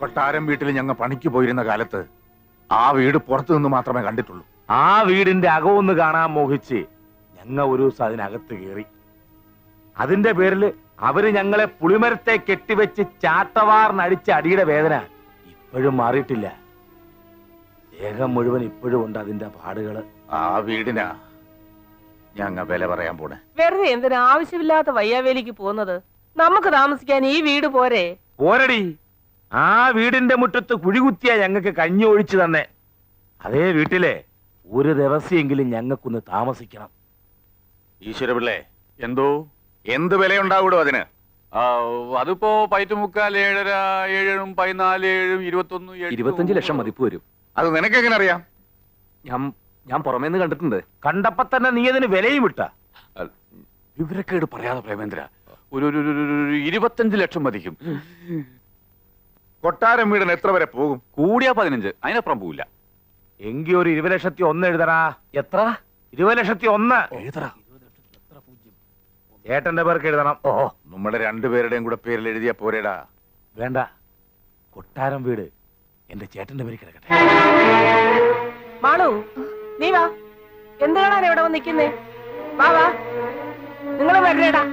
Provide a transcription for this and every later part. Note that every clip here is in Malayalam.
കൊട്ടാരം വീട്ടിൽ ഞങ്ങൾ പണിക്ക് പോയിരുന്ന കാലത്ത് ആ വീട് പുറത്തു നിന്ന് മാത്രമേ കണ്ടിട്ടുള്ളൂ. ആ വീടിന്റെ അകമൊന്ന് കാണാൻ മോഹിച്ച് ഞങ്ങൾ ഒരു ദിവസം അതിനകത്ത് കയറി. അതിന്റെ പേരില് അവര് ഞങ്ങളെ പുളിമരത്തെ കെട്ടിവെച്ച് ചാട്ടവാറിനടിച്ച അടിയുടെ വേദന ഇപ്പോഴും മാറിയിട്ടില്ല. ദേഹം മുഴുവൻ ഇപ്പോഴും ഉണ്ട് അതിന്റെ പാടുകള്. ആ വീടിനാ ഞങ്ങ വില പറയാൻ പോണേ. വെറുതെ എന്തിനാ ആവശ്യമില്ലാത്ത വയ്യാവേലിക്ക് പോകുന്നത്? നമുക്ക് താമസിക്കാൻ ഈ വീട് പോരെ? പോരടി, ആ വീടിന്റെ മുറ്റത്ത് കുഴികുത്തിയാ ഞങ്ങൾക്ക് കഞ്ഞി ഒഴിച്ചു തന്നെ. അതേ വീട്ടിലെ ഒരു ദിവസമെങ്കിലും ഞങ്ങൾക്കൊന്ന് താമസിക്കണം. ഈശ്വരപിള്ളേ, എന്തോ എന്ത് വിലയുണ്ടാവൂടോ അതിന്? അതിപ്പോ 5.75, 7, 14, 21, 25 ലക്ഷം മതിപ്പ് വരും. അത് നിനക്കെങ്ങനെ അറിയാം? ഞാൻ പുറമേന്ന് കണ്ടിട്ടുണ്ട്. കണ്ടപ്പോ തന്നെ നീ അതിന് വിലയും ഇട്ട. വിവരക്കേട് പറയാതെ പ്രേമേന്ദ്ര, ഒരു 25 ലക്ഷം മതിക്കും. കൊട്ടാരം വീടിന് എത്ര വരെ പോകും? കൂടിയാ 15, അതിനപ്പുറം പോവില്ല. എങ്കി ഒരു 20,01,000 എഴുതടാ. എത്ര? 20,01,000 എഴുതടാ. ചേട്ടന്റെ പേർക്ക് എഴുതണം. ഓ, നമ്മുടെ രണ്ടുപേരുടെയും കൂടെ പേരിൽ എഴുതിയാ പോരേടാ. വേണ്ട, കൊട്ടാരം വീട് എന്റെ ചേട്ടന്റെ പേര് കിടക്കട്ടെ. മാളു, നീ വാ. എന്താണ് ഇവിടെ വന്ന് നിൽക്കുന്നേ? വാ വാ, നിങ്ങൾ വരണേടാ.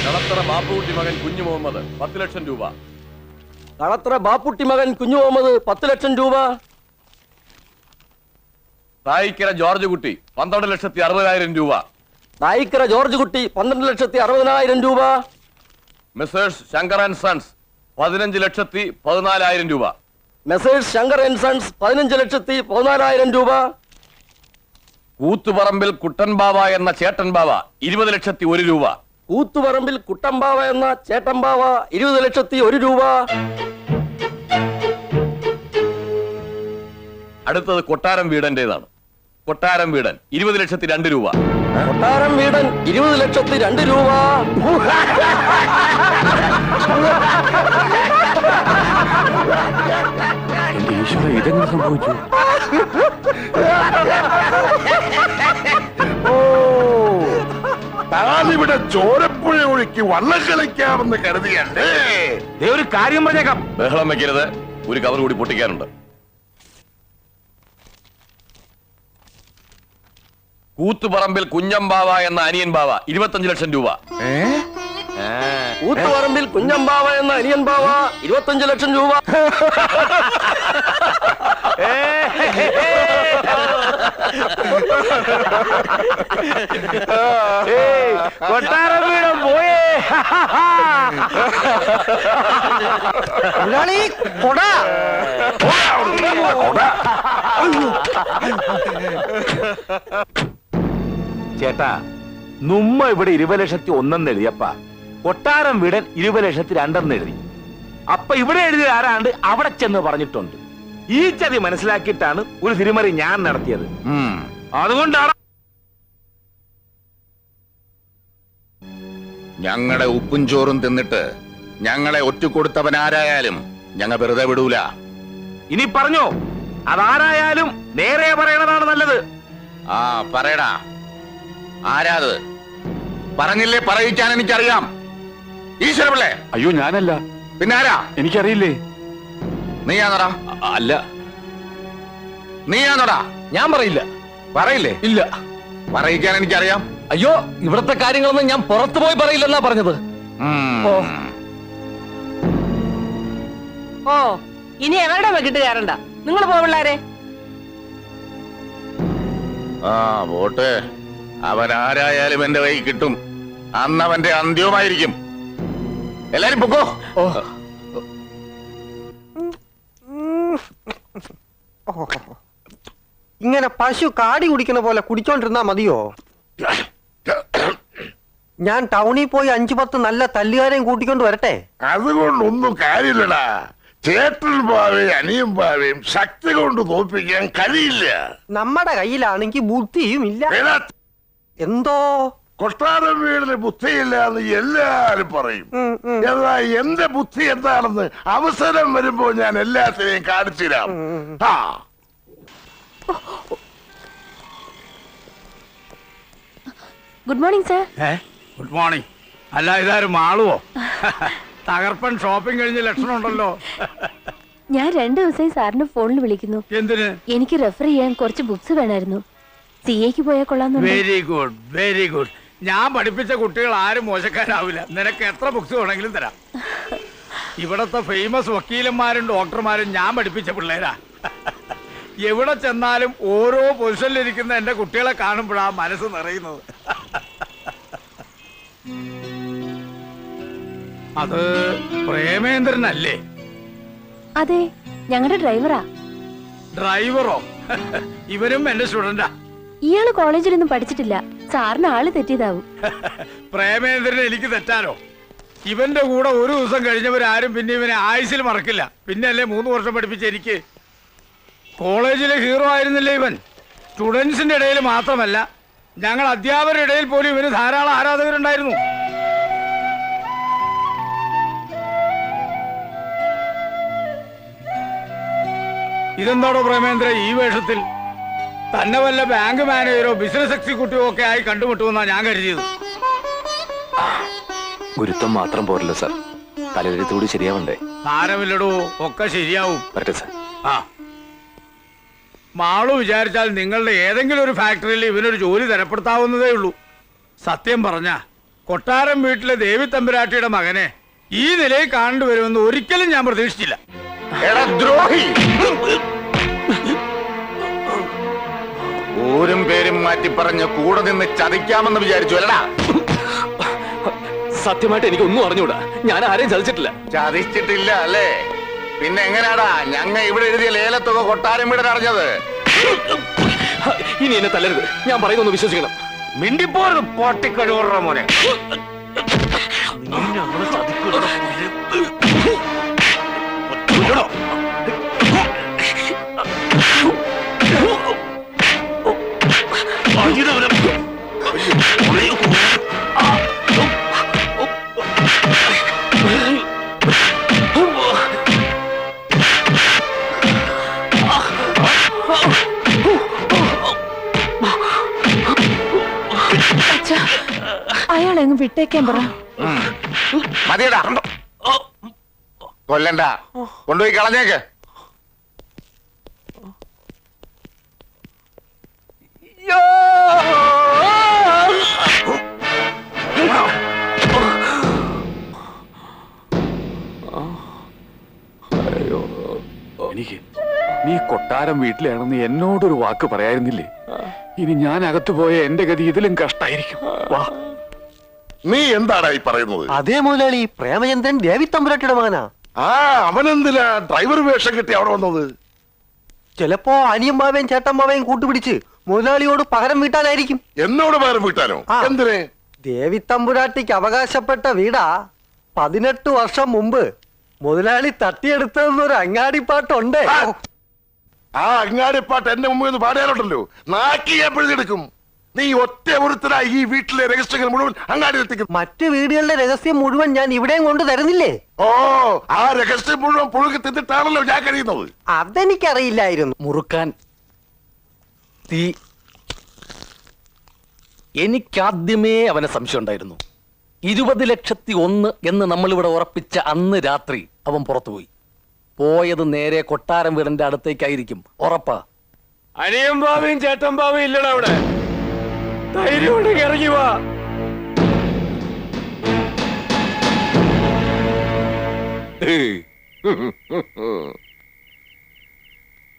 കളത്തറ ബാപ്പുകുട്ടി മകൻ കുഞ്ഞു മുഹമ്മദ് 10 ലക്ഷം രൂപ. കളത്തറ ബാപ്പുട്ടി മകൻ കുഞ്ഞു മുഹമ്മദ് 10 ലക്ഷം രൂപ. തായിക്കര ജോർജ് കുട്ടി 12,60,000 രൂപ. നായിക്കര ജോർജ് കുട്ടി 12,60,000 രൂപ. മെസേഴ്സ് ശങ്കർ ആൻഡ് സൺസ് 15,14,000 രൂപ. മെസേഴ്സ് ശങ്കർ ആൻഡ് സൺസ് 15,14,000 രൂപ. കൂത്തുപറമ്പിൽ കുട്ടൻ ബാവ എന്ന ചേട്ടൻ ബാവ 20,01,000 രൂപ. കൂത്തുപറമ്പിൽ കുട്ടമ്പാവ എന്ന ചേട്ടമ്പാവ 20,01,000 രൂപ. അടുത്തത് കൊട്ടാരം വീടന്റേതാണ്. കൊട്ടാരം വീടൻ 20,02,000 രൂപ. കൊട്ടാരം വീടൻ 20,02,000 രൂപ. എന്റെ ഈശ്വര, ഇതെങ്ങനെ സംഭവിച്ചു? താനിവിടെ ചോരപ്പുഴ ഒഴുക്കി വള്ളം കളിക്കാമെന്ന് കരുതിയല്ലേ? ഒരു കാര്യം പറഞ്ഞേക്കാം. ബഹളം വെക്കരുത്, ഒരു കവർ കൂടി പൊട്ടിക്കാനുണ്ട്. കൂത്തുപറമ്പിൽ കുഞ്ഞമ്പാവ എന്ന അനിയൻ ബാവ 25 ലക്ഷം രൂപ. കൂത്തുപറമ്പിൽ കുഞ്ഞമ്പാവ എന്ന അനിയൻ ബാവ 25 ലക്ഷം രൂപ. കൊട്ടാരം വീടും പോയേ. ചേട്ടാ, നുമ്മ ഇവിടെ 20,01,000 എഴുതിയപ്പ കൊട്ടാരം വീടൻ 20,02,000 എഴുതി. അപ്പൊ ഇവിടെ എഴുതിയ ആരാണ്ട് അവിടെ ചെന്ന് പറഞ്ഞിട്ടുണ്ട്. ഈ ചതി മനസ്സിലാക്കിയിട്ടാണ് ഒരു തിരിമറി ഞാൻ നടത്തിയത്. അതുകൊണ്ടാണ് ഞങ്ങളുടെ ഉപ്പും ചോറും തിന്നിട്ട് ഞങ്ങളെ ഒറ്റുകൊടുത്തവനാരായാലും ഞങ്ങൾ വെറുതെ വിടൂല. ഇനി പറഞ്ഞോ, അതാരായാലും നേരെ പറയണതാണ് നല്ലത്. ആ, പറയടാ, ആരാത്? പറഞ്ഞില്ലേ പറയിക്കാൻ എനിക്കറിയാം. ഈശ്വരപിള്ളേ. അയ്യോ, ഞാനല്ല. പിന്നെ ആരാ? എനിക്കറിയില്ലേ. നീയാണോടാ? അല്ല. നീയാണോടാ? ഞാൻ പറയില്ല. പറയില്ലേ? ഇല്ല. പറയിക്കാൻ എനിക്കറിയാം. അയ്യോ, ഇവിടത്തെ കാര്യങ്ങളൊന്നും ഞാൻ പുറത്തു പോയി പറയില്ലെന്നാ പറഞ്ഞത്. ഓ, ഇനി എവരുടെ വെക്കിട്ട് കയറണ്ട. നിങ്ങൾ പോ പിള്ളാരെ. ആ, വോട്ട് അവനാരായാലും എന്റെ കൈ കിട്ടും. അന്നവന്റെ അന്ത്യവുമായിരിക്കും. എല്ലാരും പൊക്കോ. ഇങ്ങനെ പശു കാടി കുടിക്കുന്ന പോലെ കുടിച്ചോണ്ടിരുന്നാ മതിയോ? ഞാൻ ടൗണിൽ പോയി 5-10 നല്ല തല്ലുകാരെയും കൂട്ടിക്കൊണ്ട് വരട്ടെ? അതുകൊണ്ടൊന്നും കാര്യമില്ലടാ. ചേട്ടൻ പാവയും അനിയും പാവയും ശക്തി കൊണ്ട് തോൽപ്പിക്കാൻ കഴിയില്ല. നമ്മുടെ കയ്യിലാണെങ്കിൽ ബുദ്ധിയും ഇല്ല. എന്തോ കൊട്ടാരം വീടിന് ബുദ്ധിയില്ലാന്ന് എല്ലാരും പറയും. എന്നാ എന്റെ ബുദ്ധി എന്താണെന്ന് അവസരം വരുമ്പോ ഞാൻ എല്ലാത്തിനെയും കാണിച്ചു തരാം. Good morning sir. Good morning. അല്ല ഇതാരും മാളുവോ? തകർപ്പൻ ഷോപ്പിംഗ് കഴിഞ്ഞ ലക്ഷണം ഉണ്ടല്ലോ. ഞാൻ 2 ദിവസമായി സാറിന് ഫോണിൽ വിളിക്കുന്നു. എന്തിന്? എനിക്ക് റെഫർ ചെയ്യാൻ കുറച്ച് ബുക്സ് വേണമായിരുന്നു. സിഎക്ക് പോയാൽ കൊള്ളാന്നുണ്ട്. Very good, very good. ഞാൻ പഠിപ്പിച്ച കുട്ടികൾ ആരും മോശക്കാരാവില്ല. നിനക്ക് എത്ര ബുക്സ് വേണമെങ്കിലും തരാം. ഇവിടത്തെ ഫേമസ് വക്കീലന്മാരും ഡോക്ടർമാരും ഞാൻ പഠിപ്പിച്ച പിള്ളേരാ. എവിടെ ചെന്നാലും ഓരോ പൊസിഷനിലിരിക്കുന്ന എന്റെ കുട്ടികളെ കാണുമ്പോഴാ മനസ്സ് നിറയുന്നത്. അത് പ്രേമേന്ദ്രനല്ലേ? അതെ, ഞങ്ങളുടെ ഡ്രൈവറാ. ഡ്രൈവറോ? ഇവരും എന്റെ സ്റ്റുഡന്റാ. ഇയാള് കോളേജിലൊന്നും പഠിച്ചിട്ടില്ല. സാറിന് ആള് തെറ്റിയതാവും. പ്രേമേന്ദ്രൻ എനിക്ക് തെറ്റാനോ? ഇവന്റെ കൂടെ ഒരു ദിവസം കഴിഞ്ഞവരാരും പിന്നെ ഇവനെ ആയുസിൽ മറക്കില്ല. പിന്നെ അല്ലേ 3 വർഷം പഠിപ്പിച്ച എനിക്ക്. കോളേജിലെ ഹീറോ ആയിരുന്നില്ലേ ഇവൻ? സ്റ്റുഡൻസിന്റെ ഇടയിൽ മാത്രമല്ല, ഞങ്ങൾ അധ്യാപകരുടെ ഇടയിൽ പോലും ഇവന് ധാരാളം ആരാധകരുണ്ടായിരുന്നു. ഇതെന്താണോ പ്രേമേന്ദ്ര ഈ വേഷത്തിൽ? തന്നെ വല്ല ബാങ്ക് മാനേജറോ ബിസിനസ് എക്സിക്യൂട്ടീവോ ഒക്കെ ആയി കണ്ടുമുട്ടുമെന്നാ ഞാൻ കരുതിയത്. ഗുരുത്വം മാത്രം പോരല്ലോ സാർ, തലയെഴുത്തുകൂടി ശരിയാവണ്ടേ? സാരമില്ലടോ, ഒക്കെ ശരിയാവും. വരട്ടെ സാർ. ആ, മാളു വിചാരിച്ചാൽ നിങ്ങളുടെ ഏതെങ്കിലും ഒരു ഫാക്ടറിയിൽ ഇവനൊരു ജോലി തരപ്പെടുത്താവുന്നതേ ഉള്ളൂ. സത്യം പറഞ്ഞ കൊട്ടാരം വീട്ടിലെ ദേവി തമ്പുരാട്ടിയുടെ മകനെ ഈ നിലയിൽ കാണേണ്ടിവരുമെന്ന് ഒരിക്കലും ഞാൻ പ്രതീക്ഷിച്ചില്ല. എടാ ദ്രോഹി, ഊരും പേരും മാറ്റി പറഞ്ഞ് കൂടെ നിന്ന് ചതിക്കാമെന്ന് വിചാരിച്ചു അല്ലടാ? സത്യമായിട്ട് എനിക്കൊന്നും അറിഞ്ഞൂടാ. ഞാൻ ആരെയും ചതിച്ചിട്ടില്ല. ചതിച്ചിട്ടില്ല അല്ലേ? പിന്നെ എങ്ങനെയാടാ ഞങ്ങ ഇവിടെ എഴുതിയ ലേലത്തുക കൊട്ടാരം വീടൻ അറിഞ്ഞത്? ഇനി എന്നെ തല്ലരുത്, ഞാൻ പറയുന്നൊന്ന് വിശ്വസിക്കണം. മിണ്ടിപ്പോരുത് പൊട്ടിക്കഴിവുറ മോനെ. അയാളെങ്ങ് വിട്ടേക്കാൻ പറ. മതിയടാ, കൊല്ലണ്ട, കൊണ്ടുപോയി കളഞ്ഞേക്ക്. എനിക്ക് നീ കൊട്ടാരം വീട്ടിലാണെന്ന് എന്നോടൊരു വാക്ക് പറയായിരുന്നില്ലേ? ഇനി ഞാൻ അകത്തു പോയ എന്റെ ഗതി ഇതിലും കഷ്ടായിരിക്കും. വാ. നീ എന്താടാ ഈ പറയുന്നത്? അതേ മുതലാളി, പ്രേമചന്ദ്രൻ ദേവി തമ്പുരാട്ടിയുടെ മകനാ. ആ, അവനെന്തിനാ ഡ്രൈവർ വേഷം കിട്ടി അവിടെ വന്നത്? ചിലപ്പോ അനിയമ്മാവേയും ചേട്ടമ്മാവേയും കൂട്ടുപിടിച്ച് മുതലാളിയോട് പകരം വീട്ടാനായിരിക്കും. എന്നോട് പകരം വീട്ടാനോ? ആ. എന്തിന്? ദേവി തമ്പുരാട്ടിക്ക് അവകാശപ്പെട്ട വീടാ 18 വർഷം മുമ്പ് മുതലാളി തട്ടിയെടുത്തതെന്നൊരു അങ്ങാടിപ്പാട്ടുണ്ട്. ആ അങ്ങാടിപ്പാട്ട് എന്റെ മുമ്പിൽ നിന്ന് പാടാനുണ്ടല്ലോ, നാക്കി ഞാൻ പിഴുതെടുക്കും. നീ ഒറ്റ ഒരുത്തരായി ഈ വീട്ടിലെ രഹസ്യങ്ങൾ മുഴുവൻ അങ്ങാടി എത്തിക്കും. മറ്റു വീടുകളുടെ രഹസ്യം മുഴുവൻ ഞാൻ ഇവിടെയും കൊണ്ട് തരുന്നില്ലേ? ഓ, ആ രഹസ്യം മുഴുവൻ പുഴുകി തിന്നിട്ടാണല്ലോ ഞാൻ കഴിയുന്നത്. അതെനിക്കറിയില്ലായിരുന്നു. മുറുക്കാൻ തീ. എനിക്കാദ്യമേ അവനെ സംശയം ഉണ്ടായിരുന്നു. 20,01,000 എന്ന് നമ്മളിവിടെ ഉറപ്പിച്ച അന്ന് രാത്രി അവൻ പുറത്തുപോയി. പോയത് നേരെ കൊട്ടാരം വീടിന്റെ അടുത്തേക്കായിരിക്കും, ഉറപ്പാ. അനിയമ്പാവയും ചേട്ടമ്പാവയും ഇല്ലടാ അവിടെ. ധൈര്യം ഉണ്ടെങ്കിൽ ഇറങ്ങി വാ.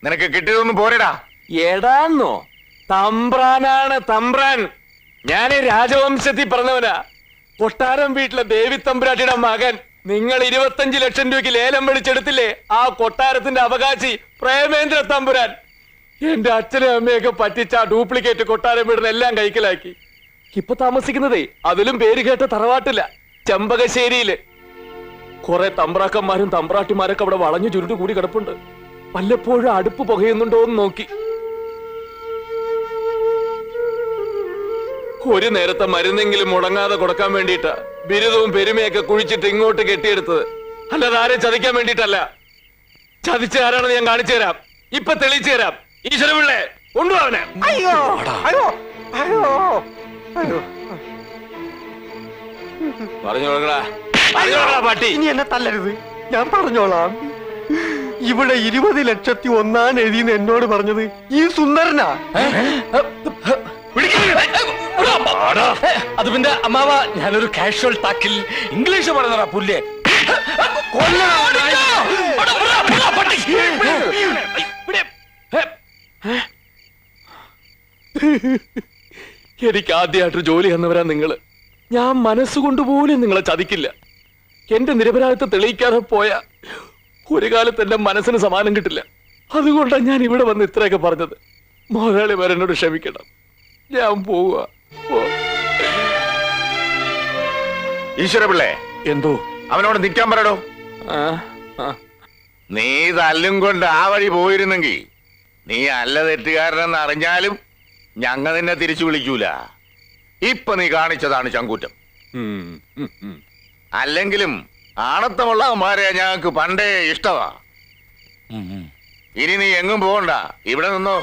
നിനക്ക് കിട്ടിയതൊന്നും പോരടാ. എടാന്നോ? തമ്പ്രാനാണ് തമ്പ്രാൻ. ഞാൻ രാജവംശത്തിൽ പറഞ്ഞവനാ. കൊട്ടാരം വീട്ടിലെ ദേവി തമ്പുരാട്ടിയുടെ മകൻ. നിങ്ങൾ 25 ലക്ഷം രൂപയ്ക്ക് ലേലം വിളിച്ചെടുത്തില്ലേ ആ കൊട്ടാരത്തിന്റെ അവകാശി പ്രേമേന്ദ്ര തമ്പുരാൻ. എന്റെ അച്ഛനും അമ്മയൊക്കെ പറ്റിച്ച ഡ്യൂപ്ലിക്കേറ്റ് കൊട്ടാരം വീടിന് എല്ലാം കൈക്കലാക്കി. ഇപ്പൊ താമസിക്കുന്നതേ അതിലും പേര് കേട്ട തറവാട്ടില്ല, ചെമ്പകശ്ശേരിയില്. കുറെ തമ്പ്രാക്കന്മാരും തമ്പ്രാട്ടിമാരൊക്കെ അവിടെ വളഞ്ഞു ചുരുട്ട് കൂടി കിടപ്പുണ്ട്. വല്ലപ്പോഴും അടുപ്പ് പുകയുന്നുണ്ടോ എന്ന് നോക്കി. ഒരു നേരത്തെ മരുന്നെങ്കിലും മുടങ്ങാതെ കൊടുക്കാൻ വേണ്ടിയിട്ടാ ബിരുദവും പെരുമയൊക്കെ കുഴിച്ചിട്ട് ഇങ്ങോട്ട് കെട്ടിയെടുത്തത്. അല്ലാതെ ആരെ ചതിക്കാൻ വേണ്ടിയിട്ടല്ല. ചതിച്ച ആരാണെന്ന് ഞാൻ കാണിച്ചു തരാം, ഇപ്പൊ തെളിയിച്ചു തരാം. ഈശ്വരപിള്ളേ, കൊണ്ടുപോവനെ. അയ്യോ അയ്യോ അയ്യോ പറഞ്ഞു കൊടുക്കടാ, പറഞ്ഞു കൊടുക്കടാ പട്ടി. ഇനി എന്നെ തല്ലരുത്, ഞാൻ പറഞ്ഞോളാം. ഇവിടെ 20,01,000 എഴുതിന്ന് എന്നോട് പറഞ്ഞത് ഈ സുന്ദരനാ. അത് പിന്നെ അമ്മാവ, ഞാനൊരു കാഷ്വൽ ടാക്കിൽ ഇംഗ്ലീഷ് പറയുന്നതാ പുല്ലേ. എനിക്ക് ആദ്യമായിട്ട് ജോലി തന്നവരാ നിങ്ങള്. ഞാൻ മനസ്സുകൊണ്ട് പോലും നിങ്ങളെ ചതിക്കില്ല. എന്റെ നിരപരാധിത്വം തെളിയിക്കാതെ പോയ ഒരു കാലത്ത് എന്റെ മനസ്സിന് സമാനം കിട്ടില്ല. അതുകൊണ്ടാണ് ഞാൻ ഇവിടെ വന്ന് ഇത്രയൊക്കെ പറഞ്ഞത്. മുതലാളി വരനോട് ക്ഷമിക്കണം, ഞാൻ പോവുക. ഈശ്വരപിള്ളേ, എന്തോ അവനോട് നിൽക്കാൻ പറയടോ. നീ തല്ലും കൊണ്ട് ആ വഴി പോയിരുന്നെങ്കിൽ നീ അല്ല തെറ്റുകാരനെന്ന് അറിഞ്ഞാലും ഞങ്ങൾ നിന്നെ തിരിച്ചു വിളിക്കൂല. ഇപ്പൊ നീ കാണിച്ചതാണ് ചങ്കൂറ്റം. അല്ലെങ്കിലും ആണത്തമുള്ള അവന്മാരെ ഞങ്ങൾക്ക് പണ്ടേ ഇഷ്ടമാ. ഇനി നീ എങ്ങും പോകണ്ട, ഇവിടെ നിന്നോ.